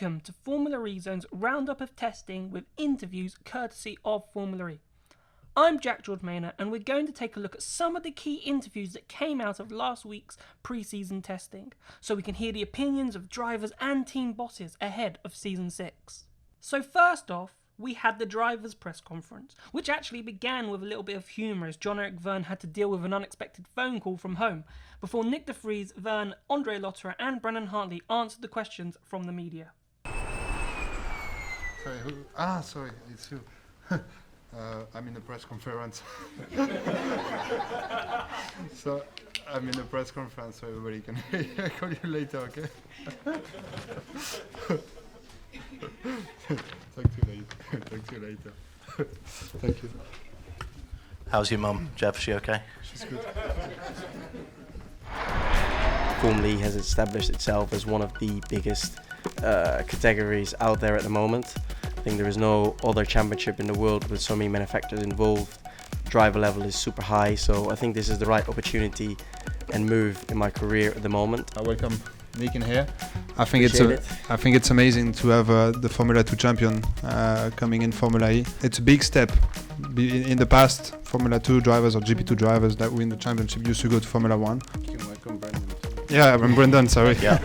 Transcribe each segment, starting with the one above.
Welcome to Formula E Zone's roundup of testing with interviews courtesy of Formula E. I'm Giordmaina and we're going to take a look at some of the key interviews that came out of last week's pre-season testing, so we can hear the opinions of drivers and team bosses ahead of Season 6. So first off, we had the drivers' press conference, which actually began with a little bit of humour as Jean-Eric Vergne had to deal with an unexpected phone call from home, before Nick de Vries, Vergne, Andre Lotterer and Brendan Hartley answered the questions from the media. Sorry, sorry, it's you. I'm in a press conference. So, I'm in a press conference so everybody can I'll call you later, okay? Talk to you later. Thank you. How's your mum, Jeff? Is she okay? She's good. Formula E has established itself as one of the biggest categories out there at the moment. I think there is no other championship in the world with so many manufacturers involved. Driver level is super high, so I think this is the right opportunity and move in my career at the moment. I welcome Nick in here. I think it's amazing to have the Formula 2 champion coming in Formula E. It's a big step. In the past, Formula 2 drivers or GP2 drivers that win the championship used to go to Formula 1. You can welcome Brendan. Yeah, I'm Brendan, sorry. Yeah.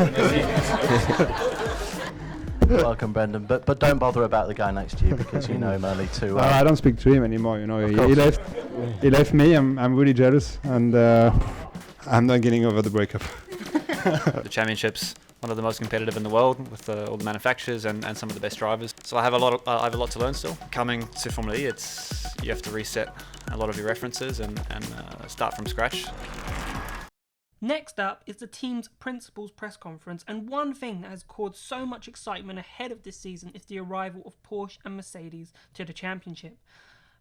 Welcome, Brendan. But don't bother about the guy next to you because you know him only too well. I don't speak to him anymore. You know, he left me. I'm really jealous, and I'm not getting over the breakup. The championship's one of the most competitive in the world with all the manufacturers and some of the best drivers. So I have a lot to learn still. Coming to Formula E, you have to reset a lot of your references and start from scratch. Next up is the team's principals press conference, and one thing that has caused so much excitement ahead of this season is the arrival of Porsche and Mercedes to the championship.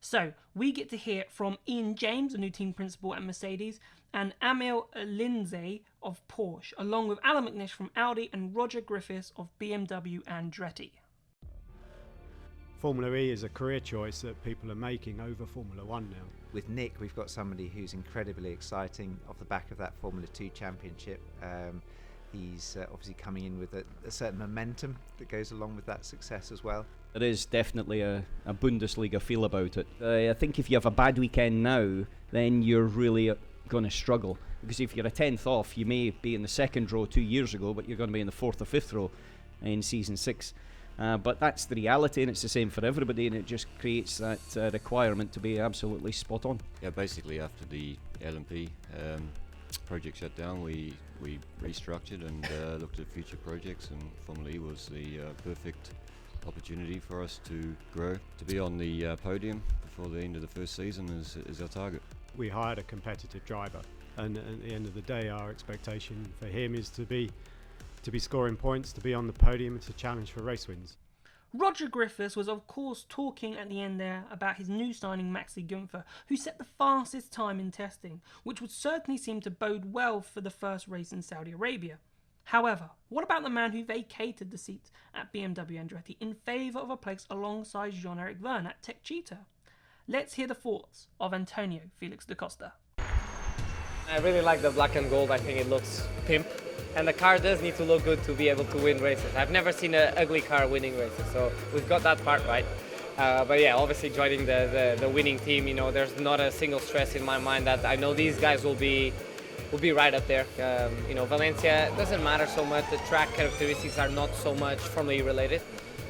So we get to hear from Ian James, the new team principal at Mercedes, and Emil Lindsay of Porsche, along with Alan McNish from Audi and Roger Griffiths of BMW Andretti. Formula E is a career choice that people are making over Formula 1 now. With Nick, we've got somebody who's incredibly exciting off the back of that Formula 2 championship. He's obviously coming in with a certain momentum that goes along with that success as well. There is definitely a Bundesliga feel about it. I think if you have a bad weekend now, then you're really going to struggle. Because if you're a 10th off, you may be in the second row 2 years ago, but you're going to be in the 4th or 5th row in Season 6. But that's the reality, and it's the same for everybody, and it just creates that requirement to be absolutely spot on. Yeah, basically after the LMP project shut down, we restructured and looked at future projects, and Formula E was the perfect opportunity for us to grow. To be on the podium before the end of the first season is our target. We hired a competitive driver, and at the end of the day, our expectation for him is to be scoring points, to be on the podium, to challenge for race wins. Roger Griffiths was of course talking at the end there about his new signing Maxi Günther, who set the fastest time in testing, which would certainly seem to bode well for the first race in Saudi Arabia. However, what about the man who vacated the seat at BMW Andretti in favour of a place alongside Jean-Eric Vergne at Tech Cheetah? Let's hear the thoughts of Antonio Felix da Costa. I really like the black and gold. I think it looks pimp. And the car does need to look good to be able to win races. I've never seen an ugly car winning races, so we've got that part right. But yeah, obviously joining the winning team, you know, there's not a single stress in my mind that I know these guys will be right up there. You know, Valencia doesn't matter so much. The track characteristics are not so much Formula E related.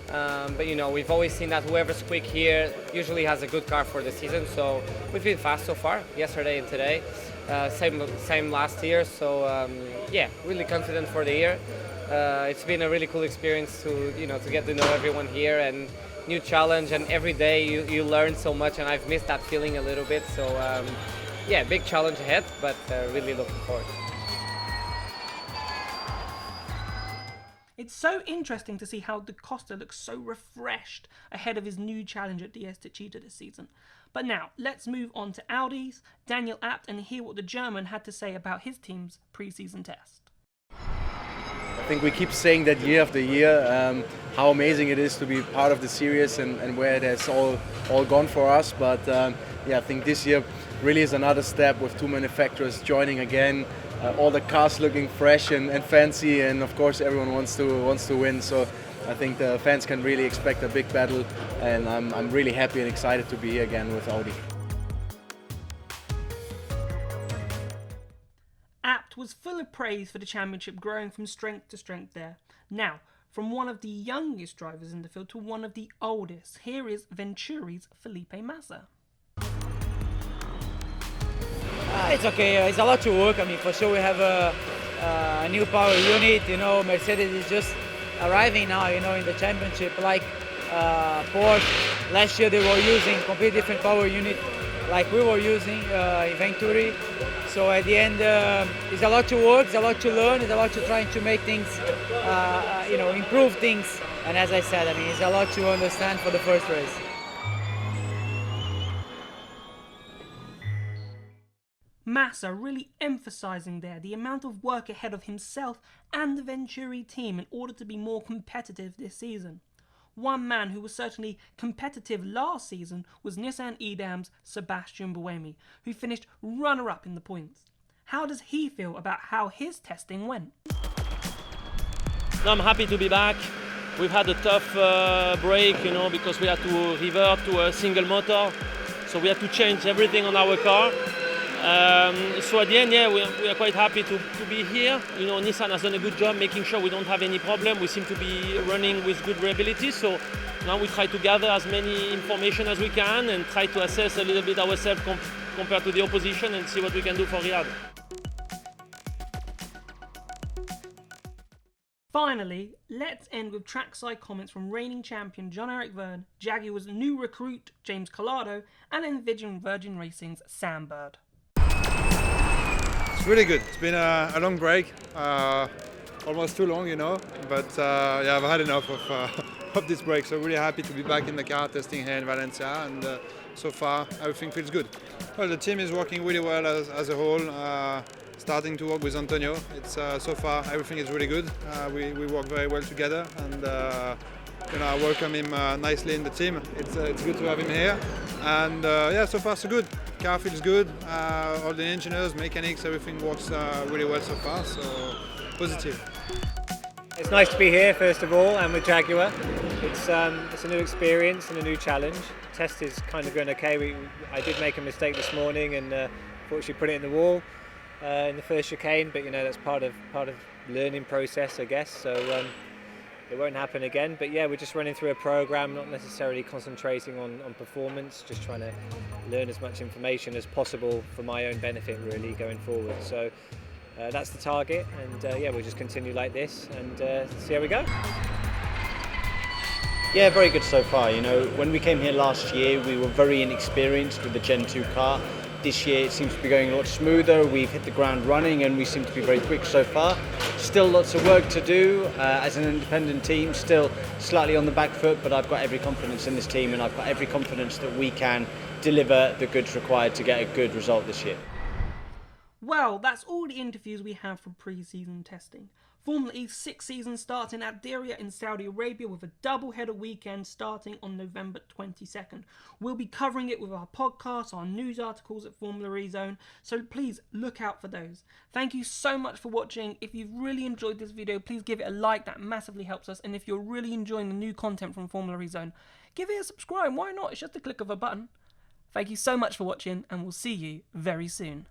But you know, we've always seen that whoever's quick here usually has a good car for the season. So we've been fast so far, yesterday and today. Same last year, so yeah, really confident for the year. It's been a really cool experience to get to know everyone here, and new challenge, and every day you learn so much, and I've missed that feeling a little bit. So yeah, big challenge ahead, but really looking forward. It's so interesting to see how Da Costa looks so refreshed ahead of his new challenge at DS Tech Cheetah this season. But now, let's move on to Audi's Daniel Abt and hear what the German had to say about his team's pre-season test. I think we keep saying that year after year how amazing it is to be part of the series and where it has all gone for us. But yeah, I think this year really is another step with two manufacturers joining again. All the cars looking fresh and fancy, and of course everyone wants to win. So I think the fans can really expect a big battle, and I'm really happy and excited to be here again with Audi. Abt was full of praise for the championship, growing from strength to strength there. Now, from one of the youngest drivers in the field to one of the oldest, here is Venturi's Felipe Massa. It's okay, it's a lot to work. I mean, for sure we have a new power unit, you know, Mercedes is just arriving now, you know, in the championship. Like Porsche, last year they were using completely different power unit like we were using in Venturi. So at the end, it's a lot to work, it's a lot to learn, it's a lot to trying to make things, you know, improve things. And as I said, I mean, it's a lot to understand for the first race. Massa really emphasising there the amount of work ahead of himself and the Venturi team in order to be more competitive this season. One man who was certainly competitive last season was Nissan Edam's Sebastien Buemi, who finished runner-up in the points. How does he feel about how his testing went? I'm happy to be back. We've had a tough break, you know, because we had to revert to a single motor, so we had to change everything on our car. So at the end, yeah, we are quite happy to be here. You know, Nissan has done a good job making sure we don't have any problem. We seem to be running with good reliability. So now we try to gather as many information as we can and try to assess a little bit ourselves compared to the opposition and see what we can do for Riyadh. Finally, let's end with trackside comments from reigning champion John-Eric Verne, Jaguar's new recruit James Collado, and Envision Virgin Racing's Sam Bird. It's really good. It's been a long break, almost too long, you know. But yeah, I've had enough of this break. So really happy to be back in the car testing here in Valencia, and so far everything feels good. Well, the team is working really well as a whole. Starting to work with Antonio. It's so far everything is really good. We work very well together, and you know, I welcome him nicely in the team. It's good to have him here, and yeah, so far so good. Car feels good. All the engineers, mechanics, everything works really well so far. So positive. It's nice to be here first of all, and with Jaguar. It's a new experience and a new challenge. Test is kind of going okay. I did make a mistake this morning and fortunately put it in the wall in the first chicane, but you know that's part of learning process, I guess. So it won't happen again. But yeah, we're just running through a program, not necessarily concentrating on performance, just trying to learn as much information as possible for my own benefit, really, going forward. So that's the target, and yeah, we'll just continue like this and see how we go. Yeah, very good so far. You know, when we came here last year, we were very inexperienced with the Gen 2 car. This year it seems to be going a lot smoother. We've hit the ground running and we seem to be very quick so far. Still lots of work to do as an independent team, still slightly on the back foot, but I've got every confidence in this team and I've got every confidence that we can deliver the goods required to get a good result this year. Well, that's all the interviews we have from pre-season testing. Formula E's 6th season starts in Diriyah in Saudi Arabia with a double-header weekend starting on November 22nd. We'll be covering it with our podcast, our news articles at Formula E Zone, so please look out for those. Thank you so much for watching. If you've really enjoyed this video, please give it a like, that massively helps us. And if you're really enjoying the new content from Formula E Zone, give it a subscribe. Why not? It's just a click of a button. Thank you so much for watching, and we'll see you very soon.